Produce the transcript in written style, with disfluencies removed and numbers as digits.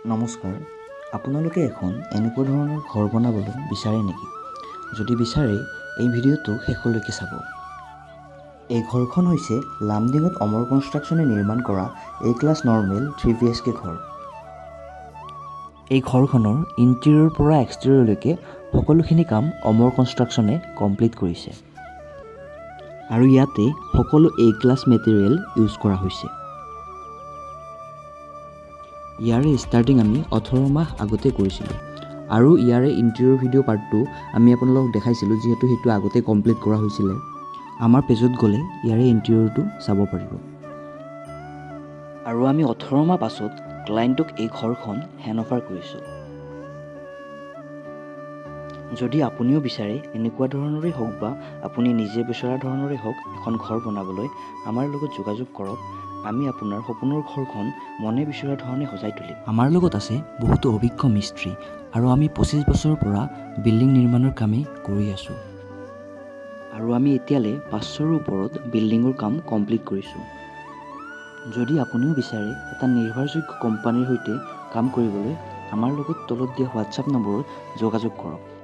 নমস্কাৰ, আপোনালোকে এখন এনেকুৱা ধৰণৰ ঘৰ বনাবলৈ বিচাৰে নেকি? যদি বিচাৰে এই ভিডিঅ'টো শেষলৈকে চাব। এই ঘৰখন হৈছে লামডিঙত অমৰ কনষ্ট্ৰাকশ্যনে নিৰ্মাণ কৰা A-ক্লাছ নৰ্মেল 3 BHK ঘৰ। এই ঘৰখনৰ ইণ্টেৰিয়ৰৰ পৰা এক্সটেৰিয়ৰলৈকে সকলোখিনি কাম অমৰ কনষ্ট্ৰাকশ্যনে কমপ্লিট কৰিছে। আৰু ইয়াতে সকলো A-ক্লাছ মেটেৰিয়েল ইউজ কৰা হৈছে। ইয়াৰে ষ্টাৰ্টিং আমি 18 মাহ আগতে কৰিছিলোঁ আৰু ইয়াৰে ইণ্টেৰিয়ৰ ভিডিঅ' পাৰ্টটো আমি আপোনালোকক দেখাইছিলোঁ, যিহেতু সেইটো আগতে কমপ্লিট কৰা হৈছিলে। আমাৰ পেজত গ'লে ইয়াৰে ইণ্টেৰিয়ৰটো চাব পাৰিব। আৰু আমি 18 মাহ পাছত ক্লায়েণ্টক এই ঘৰখন হেণ্ডঅভাৰ কৰিছোঁ। যদি আপুনিও বিচাৰে এনেকুৱা ধৰণৰেই হওক বা আপুনি নিজে বিচৰা ধৰণৰেই হওক এখন ঘৰ বনাবলৈ আমাৰ লগত যোগাযোগ কৰক। আমি আপোনাৰ সপোনৰ ঘৰখন মনে বিচৰা ধৰণে সজাই তুলিম। আমাৰ লগত আছে বহুতো অভিজ্ঞ মিস্ত্ৰী আৰু আমি 25 বছৰৰ পৰা বিল্ডিং নিৰ্মাণৰ কামেই কৰি আছোঁ। আৰু আমি এতিয়ালৈ 500ৰ ওপৰত বিল্ডিঙৰ কাম কমপ্লিট কৰিছোঁ। যদি আপুনিও বিচাৰে এটা নিৰ্ভৰযোগ্য কোম্পানীৰ সৈতে কাম কৰিবলৈ আমাৰ লগত তলত দিয়া হোৱাটছআপ নম্বৰত যোগাযোগ কৰক।